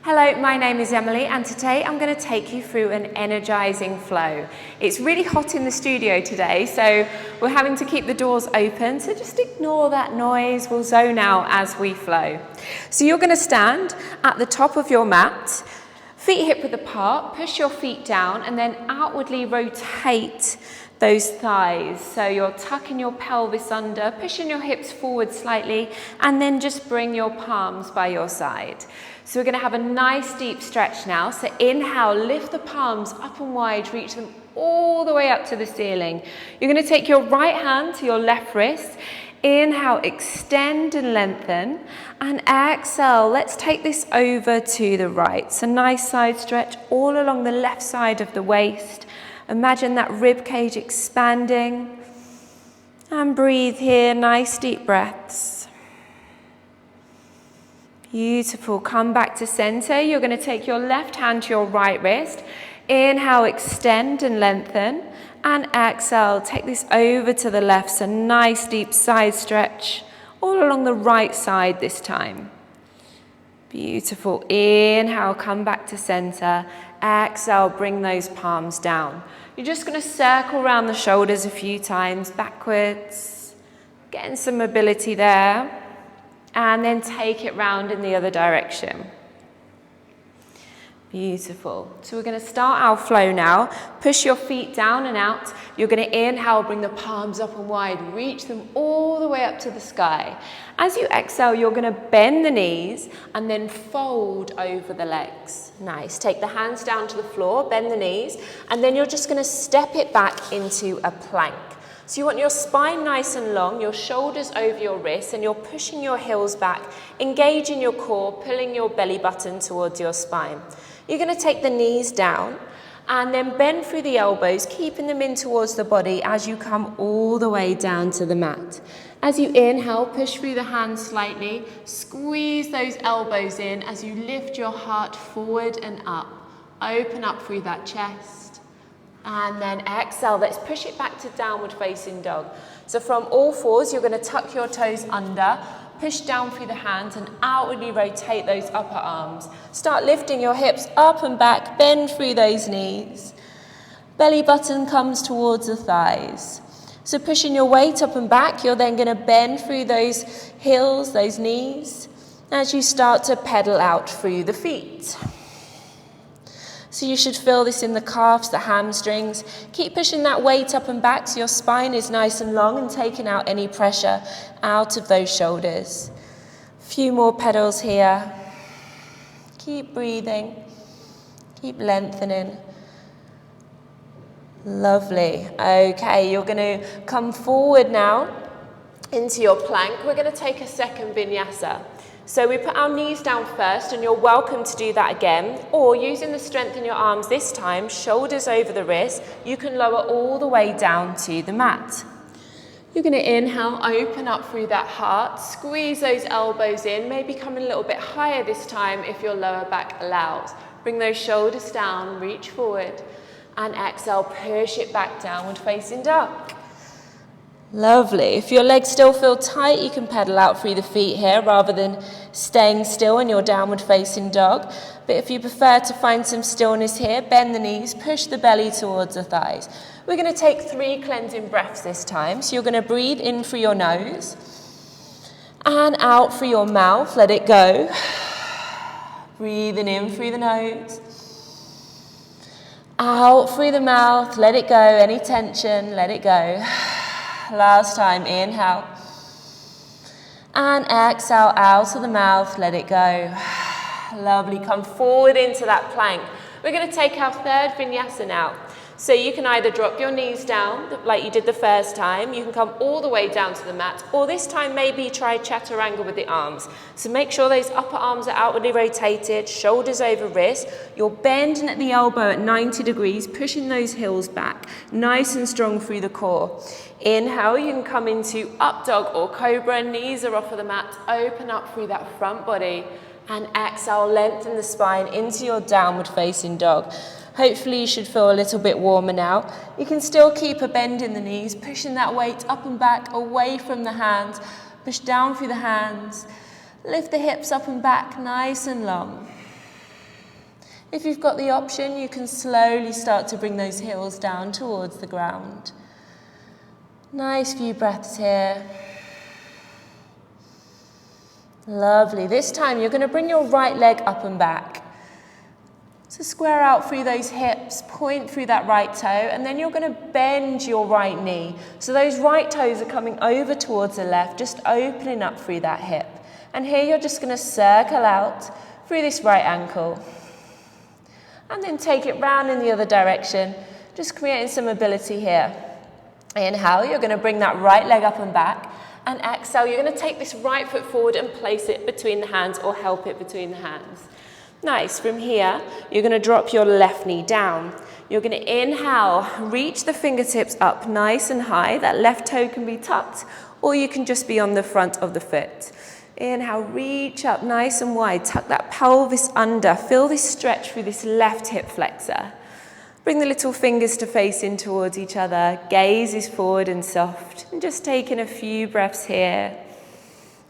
Hello, my name is Emily and today I'm going to take you through an energizing flow. It's really hot in the studio today, so we're having to keep the doors open, so just ignore that noise. We'll zone out as we flow. So you're going to stand at the top of your mat, feet hip width apart, push your feet down and then outwardly rotate those thighs. So you're tucking your pelvis under, pushing your hips forward slightly, and then just bring your palms by your side. So we're going to have a nice deep stretch now. So inhale, lift the palms up and wide, reach them all the way up to the ceiling. You're going to take your right hand to your left wrist. Inhale, extend and lengthen, and exhale, let's take this over to the right. So nice side stretch all along the left side of the waist. Imagine that rib cage expanding, and breathe here, nice deep breaths. Beautiful, come back to center. You're going to take your left hand to your right wrist. Inhale, extend and lengthen, and exhale, take this over to the left. So nice deep side stretch all along the right side this time. Beautiful, inhale, come back to center. Exhale, bring those palms down. You're just going to circle around the shoulders a few times, backwards, getting some mobility there. And then take it round in the other direction. Beautiful. So we're going to start our flow now. Push your feet down and out. You're going to inhale, bring the palms up and wide, reach them all the way up to the sky. As you exhale, you're going to bend the knees and then fold over the legs. Nice. Take the hands down to the floor, bend the knees, and then you're just going to step it back into a plank. So you want your spine nice and long, your shoulders over your wrists, and you're pushing your heels back, engaging your core, pulling your belly button towards your spine. You're going to take the knees down and then bend through the elbows, keeping them in towards the body as you come all the way down to the mat. As you inhale, push through the hands slightly, squeeze those elbows in as you lift your heart forward and up. Open up through that chest. And then exhale, let's push it back to downward facing dog. So from all fours, you're going to tuck your toes under, push down through the hands and outwardly rotate those upper arms. Start lifting your hips up and back, bend through those knees. Belly button comes towards the thighs. So pushing your weight up and back, you're then going to bend through those heels, those knees, as you start to pedal out through the feet. So you should feel this in the calves, the hamstrings. Keep pushing that weight up and back so your spine is nice and long and taking out any pressure out of those shoulders. A few more pedals here. Keep breathing. Keep lengthening. Lovely. Okay, you're going to come forward now into your plank. We're going to take a second vinyasa. So we put our knees down first, and you're welcome to do that again, or using the strength in your arms this time, shoulders over the wrists, you can lower all the way down to the mat. You're going to inhale, open up through that heart, squeeze those elbows in, maybe come a little bit higher this time if your lower back allows. Bring those shoulders down, reach forward, and exhale, push it back downward facing dog. Lovely. If your legs still feel tight, you can pedal out through the feet here rather than staying still in your downward facing dog. But if you prefer to find some stillness here, bend the knees, push the belly towards the thighs. We're going to take 3 cleansing breaths this time. So you're going to breathe in through your nose and out through your mouth. Let it go. Breathing in through the nose. Out through the mouth. Let it go. Any tension, let it go. Last time, inhale. And exhale out of the mouth, let it go. Lovely, come forward into that plank. We're going to take our third vinyasa now. So you can either drop your knees down, like you did the first time, you can come all the way down to the mat, or this time maybe try chaturanga with the arms. So make sure those upper arms are outwardly rotated, shoulders over wrist. You're bending at the elbow at 90 degrees, pushing those heels back, nice and strong through the core. Inhale, you can come into up dog or cobra, knees are off of the mat, open up through that front body, and exhale, lengthen the spine into your downward facing dog. Hopefully you should feel a little bit warmer now. You can still keep a bend in the knees, pushing that weight up and back, away from the hands. Push down through the hands. Lift the hips up and back, nice and long. If you've got the option, you can slowly start to bring those heels down towards the ground. Nice few breaths here. Lovely. This time you're going to bring your right leg up and back. So square out through those hips, point through that right toe, and then you're going to bend your right knee. So those right toes are coming over towards the left, just opening up through that hip. And here you're just going to circle out through this right ankle. And then take it round in the other direction, just creating some mobility here. Inhale, you're going to bring that right leg up and back. And exhale, you're going to take this right foot forward and place it between the hands or help it between the hands. Nice. From here, you're going to drop your left knee down. You're going to inhale, reach the fingertips up nice and high. That left toe can be tucked, or you can just be on the front of the foot. Inhale, reach up nice and wide. Tuck that pelvis under. Feel this stretch through this left hip flexor. Bring the little fingers to face in towards each other. Gaze is forward and soft. And just taking a few breaths here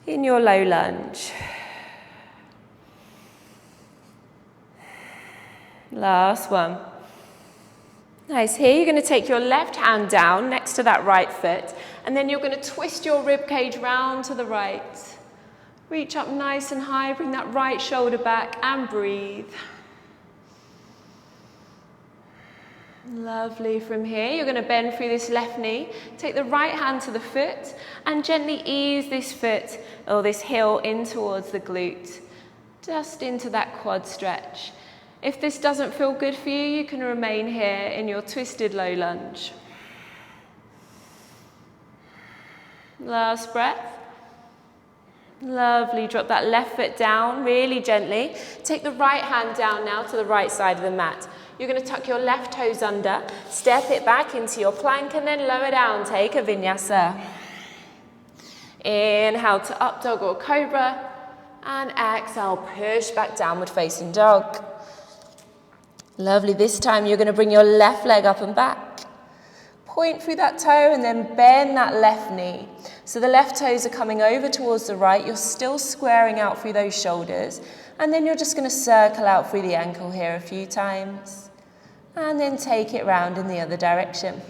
in your low lunge. Last one. Nice. Here you're going to take your left hand down next to that right foot, and then you're going to twist your rib cage round to the right. Reach up nice and high, bring that right shoulder back and breathe. Lovely. From here, you're going to bend through this left knee, take the right hand to the foot, and gently ease this foot or this heel in towards the glute, just into that quad stretch. If this doesn't feel good for you, you can remain here in your twisted low lunge. Last breath. Lovely. Drop that left foot down really gently. Take the right hand down now to the right side of the mat. You're going to tuck your left toes under, step it back into your plank, and then lower down. Take a vinyasa. Inhale to up dog or cobra, and exhale, push back downward facing dog. Lovely. This time you're going to bring your left leg up and back. Point through that toe and then bend that left knee. So the left toes are coming over towards the right. You're still squaring out through those shoulders. And then you're just going to circle out through the ankle here a few times. And then take it round in the other direction.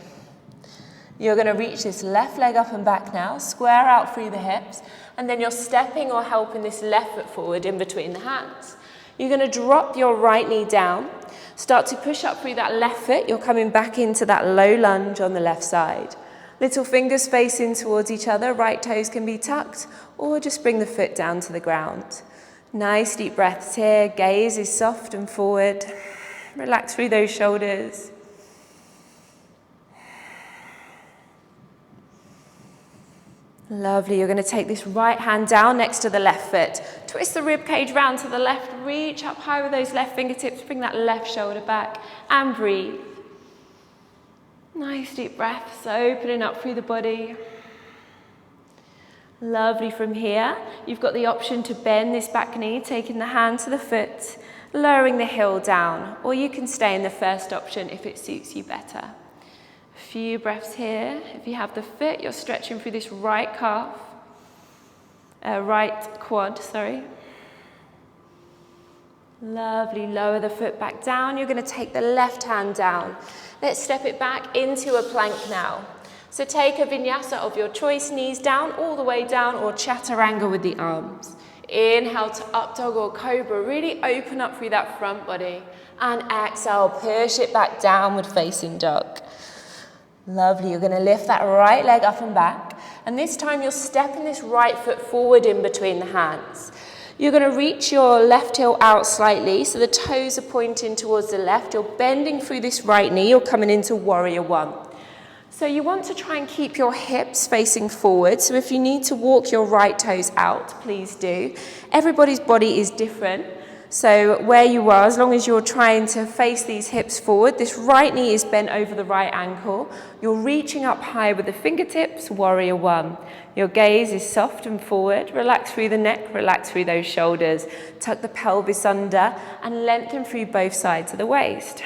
You're going to reach this left leg up and back now. Square out through the hips. And then you're stepping or helping this left foot forward in between the hands. You're going to drop your right knee down. Start to push up through that left foot. You're coming back into that low lunge on the left side. Little fingers facing towards each other. Right toes can be tucked, or just bring the foot down to the ground. Nice deep breaths here. Gaze is soft and forward. Relax through those shoulders. Lovely. You're going to take this right hand down next to the left foot. Twist the rib cage round to the left. Reach up high with those left fingertips. Bring that left shoulder back and breathe. Nice deep breaths, opening up through the body. Lovely. From here, you've got the option to bend this back knee, taking the hand to the foot, lowering the heel down, or you can stay in the first option if it suits you better. Few breaths here. If you have the foot, you're stretching through this right calf, right quad, sorry. Lovely. Lower the foot back down. You're going to take the left hand down. Let's step it back into a plank now. So take a vinyasa of your choice, knees down, all the way down, or chaturanga with the arms. Inhale to up dog or cobra. Really open up through that front body. And exhale, push it back downward facing dog. Lovely. You're going to lift that right leg up and back. And this time you're stepping this right foot forward in between the hands. You're going to reach your left heel out slightly, so the toes are pointing towards the left. You're bending through this right knee. You're coming into warrior one. So you want to try and keep your hips facing forward. So if you need to walk your right toes out, please do. Everybody's body is different. So where you are, as long as you're trying to face these hips forward, this right knee is bent over the right ankle. You're reaching up high with the fingertips, warrior one. Your gaze is soft and forward. Relax through the neck, relax through those shoulders. Tuck the pelvis under and lengthen through both sides of the waist.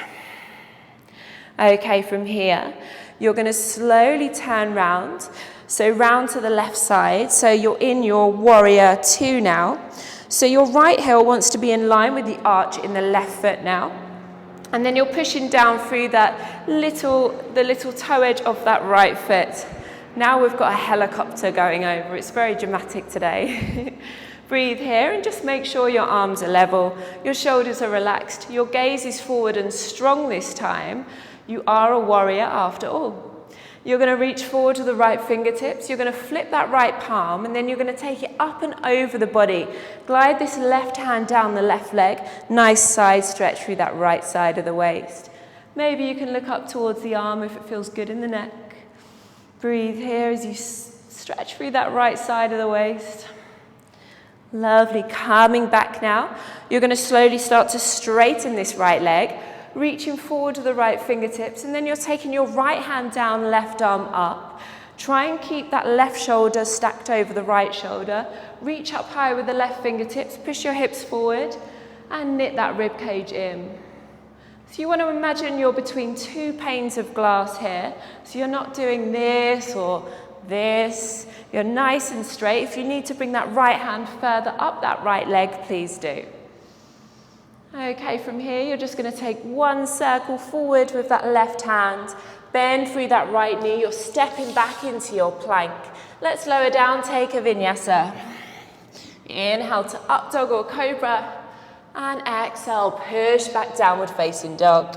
Okay, from here, you're going to slowly turn round. So round to the left side. So you're in your warrior two now. So your right heel wants to be in line with the arch in the left foot now. And then you're pushing down through the little toe edge of that right foot. Now we've got a helicopter going over. It's very dramatic today. Breathe here and just make sure your arms are level, your shoulders are relaxed, your gaze is forward and strong this time. You are a warrior after all. You're going to reach forward to the right fingertips, you're going to flip that right palm, and then you're going to take it up and over the body. Glide this left hand down the left leg, nice side stretch through that right side of the waist. Maybe you can look up towards the arm if it feels good in the neck. Breathe here as you stretch through that right side of the waist. Lovely, coming back now. You're going to slowly start to straighten this right leg, reaching forward to the right fingertips, and then you're taking your right hand down, left arm up. Try and keep that left shoulder stacked over the right shoulder. Reach up high with the left fingertips, push your hips forward, and knit that rib cage in. So you want to imagine you're between two panes of glass here. So you're not doing this or this. You're nice and straight. If you need to bring that right hand further up that right leg, please do. Okay, from here, you're just going to take one circle forward with that left hand. Bend through that right knee. You're stepping back into your plank. Let's lower down, take a vinyasa. Inhale to up dog or cobra. And exhale, push back downward facing dog.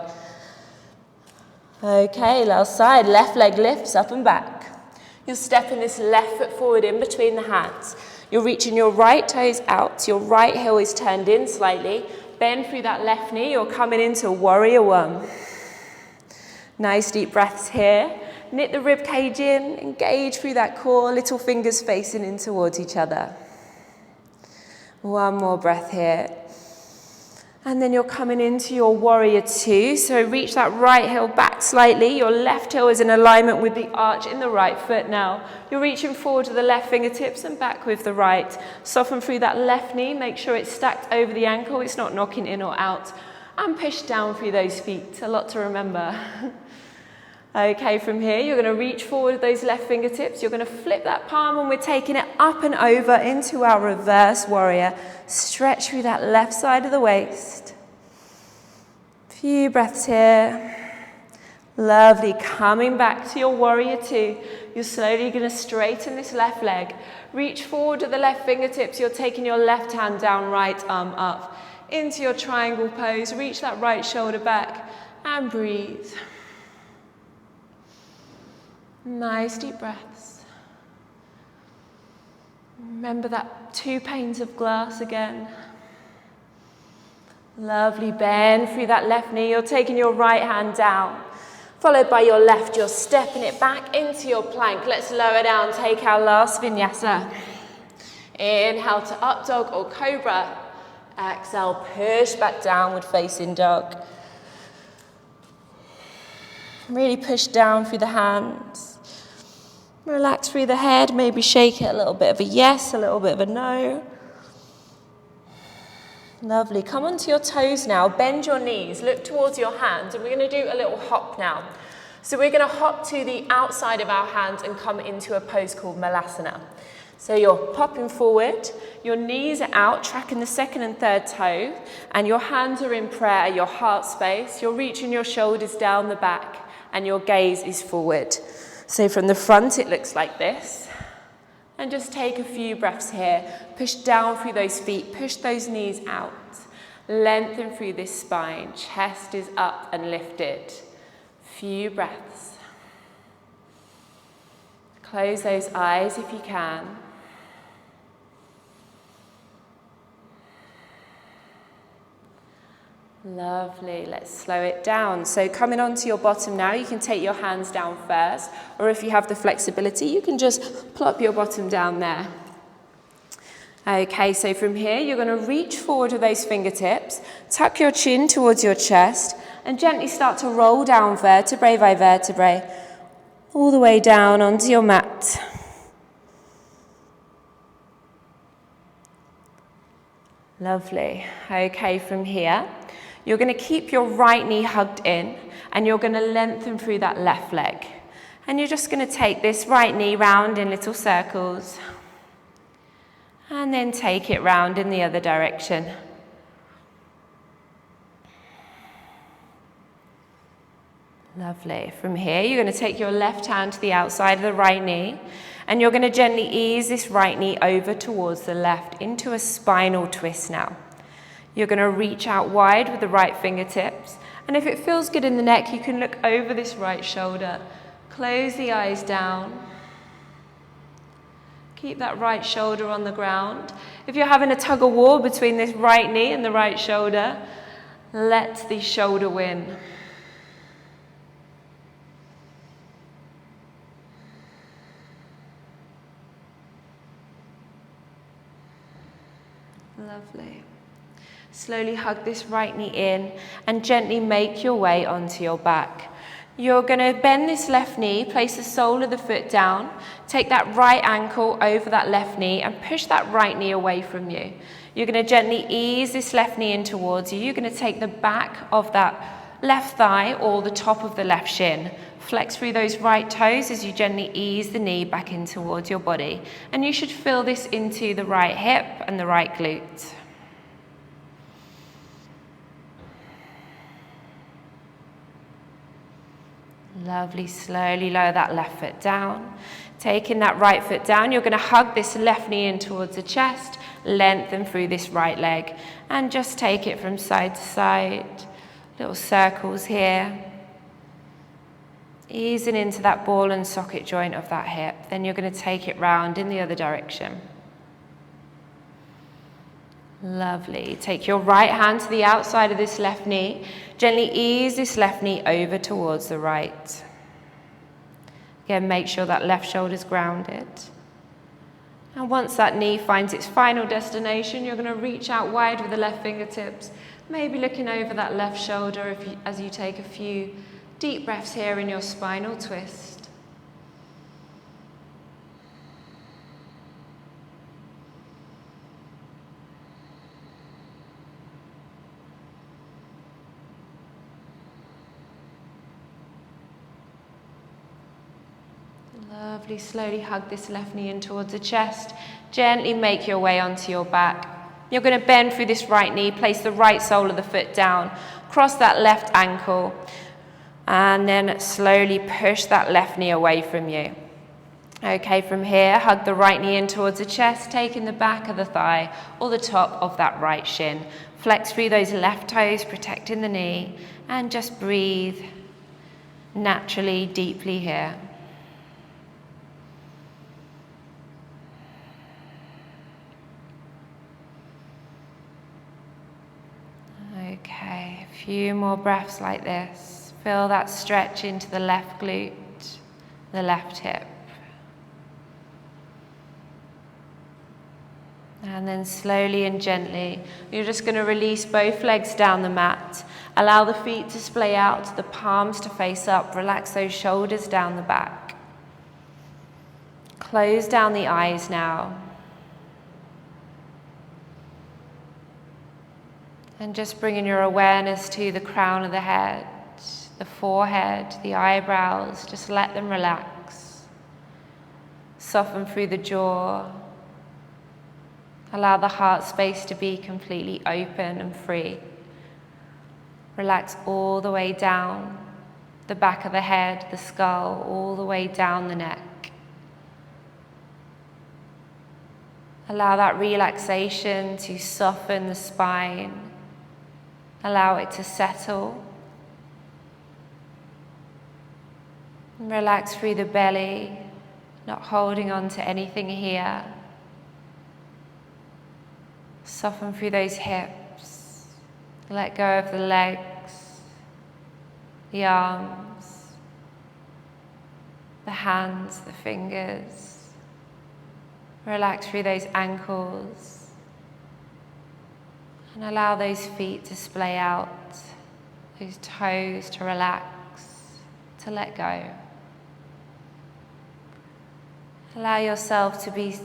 Okay, last side, left leg lifts up and back. You're stepping this left foot forward in between the hands. You're reaching your right toes out, your right heel is turned in slightly. Bend through that left knee, you're coming into warrior one. Nice deep breaths here. Knit the rib cage in, engage through that core, little fingers facing in towards each other. One more breath here. And then you're coming into your warrior two. So reach that right heel back slightly. Your left heel is in alignment with the arch in the right foot now. You're reaching forward to the left fingertips and back with the right. Soften through that left knee. Make sure it's stacked over the ankle. It's not knocking in or out. And push down through those feet. A lot to remember. Okay, from here, you're going to reach forward with those left fingertips. You're going to flip that palm and we're taking it up and over into our reverse warrior. Stretch through that left side of the waist. Few breaths here. Lovely. Coming back to your warrior two. You're slowly going to straighten this left leg. Reach forward to the left fingertips. You're taking your left hand down, right arm up. Into your triangle pose. Reach that right shoulder back and breathe. Nice deep breaths. Remember that two panes of glass again. Lovely, bend through that left knee. You're taking your right hand down. Followed by your left, you're stepping it back into your plank. Let's lower down, take our last vinyasa. Inhale to up dog or cobra. Exhale, push back downward facing dog. Really push down through the hands. Relax through the head, maybe shake it a little bit of a yes, a little bit of a no. Lovely. Come onto your toes now, bend your knees, look towards your hands, and we're going to do a little hop now. So we're going to hop to the outside of our hands and come into a pose called Malasana. So you're popping forward, your knees are out, tracking the second and third toe, and your hands are in prayer, your heart space. You're reaching your shoulders down the back, and your gaze is forward. So from the front, it looks like this. And just take a few breaths here. Push down through those feet, push those knees out. Lengthen through this spine, chest is up and lifted. Few breaths. Close those eyes if you can. Lovely, let's slow it down. So coming onto your bottom now, you can take your hands down first, or if you have the flexibility, you can just plop your bottom down there. Okay, so from here, you're going to reach forward with those fingertips, tuck your chin towards your chest, and gently start to roll down vertebrae by vertebrae, all the way down onto your mat. Lovely. Okay, from here, you're going to keep your right knee hugged in, and you're going to lengthen through that left leg. And you're just going to take this right knee round in little circles, and then take it round in the other direction. Lovely. From here, you're going to take your left hand to the outside of the right knee, and you're going to gently ease this right knee over towards the left into a spinal twist now. You're going to reach out wide with the right fingertips, and if it feels good in the neck, you can look over this right shoulder. Close the eyes down. Keep that right shoulder on the ground. If you're having a tug of war between this right knee and the right shoulder, let the shoulder win. Lovely. Slowly hug this right knee in and gently make your way onto your back. You're going to bend this left knee, place the sole of the foot down, take that right ankle over that left knee and push that right knee away from you. You're going to gently ease this left knee in towards you. You're going to take the back of that left thigh or the top of the left shin. Flex through those right toes as you gently ease the knee back in towards your body. And you should feel this into the right hip and the right glute. Lovely, slowly lower that left foot down. Taking that right foot down, you're going to hug this left knee in towards the chest, lengthen through this right leg, and just take it from side to side. Little circles here. Easing into that ball and socket joint of that hip. Then you're going to take it round in the other direction. Lovely. Take your right hand to the outside of this left knee. Gently ease this left knee over towards the right. Again, make sure that left shoulder is grounded. And once that knee finds its final destination, you're going to reach out wide with the left fingertips, maybe looking over that left shoulder as you take a few deep breaths here in your spinal twist. Lovely, slowly hug this left knee in towards the chest. Gently make your way onto your back. You're going to bend through this right knee, place the right sole of the foot down, cross that left ankle, and then slowly push that left knee away from you. Okay, from here, hug the right knee in towards the chest, taking the back of the thigh or the top of that right shin. Flex through those left toes, protecting the knee, and just breathe naturally, deeply here. Okay, a few more breaths like this. Feel that stretch into the left glute, the left hip. And then slowly and gently, you're just going to release both legs down the mat. Allow the feet to splay out, the palms to face up. Relax those shoulders down the back. Close down the eyes now. And just bringing your awareness to the crown of the head, the forehead, the eyebrows. Just let them relax. Soften through the jaw. Allow the heart space to be completely open and free. Relax all the way down the back of the head, the skull, all the way down the neck. Allow that relaxation to soften the spine. Allow it to settle. And relax through the belly, not holding on to anything here. Soften through those hips. Let go of the legs, the arms, the hands, the fingers. Relax through those ankles. And allow those feet to splay out, those toes to relax, to let go. Allow yourself to be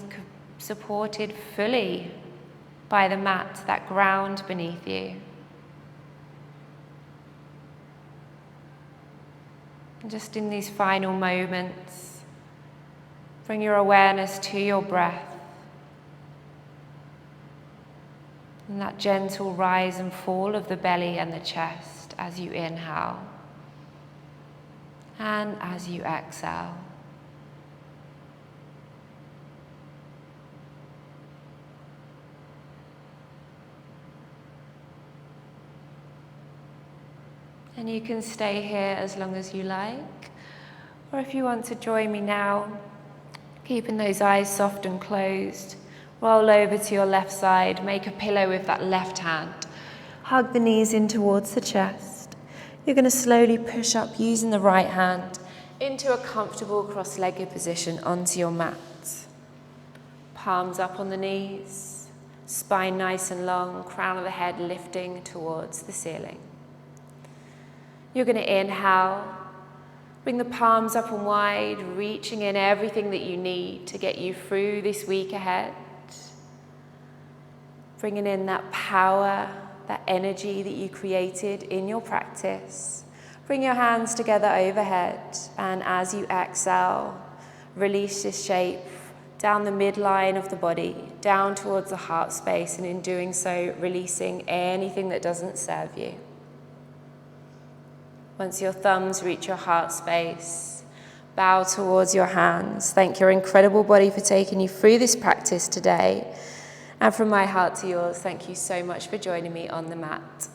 supported fully by the mat, that ground beneath you. And just in these final moments, bring your awareness to your breath. And that gentle rise and fall of the belly and the chest as you inhale. And as you exhale, and you can stay here as long as you like, or if you want to join me now, keeping those eyes soft and closed, roll over to your left side, make a pillow with that left hand, hug the knees in towards the chest. You're going to slowly push up using the right hand into a comfortable cross-legged position onto your mat. Palms up on the knees, spine nice and long, crown of the head lifting towards the ceiling. You're going to inhale, bring the palms up and wide, reaching in everything that you need to get you through this week ahead. Bringing in that power, that energy that you created in your practice. Bring your hands together overhead, and as you exhale, release this shape down the midline of the body, down towards the heart space, and in doing so, releasing anything that doesn't serve you. Once your thumbs reach your heart space, bow towards your hands. Thank your incredible body for taking you through this practice today. And from my heart to yours, thank you so much for joining me on the mat.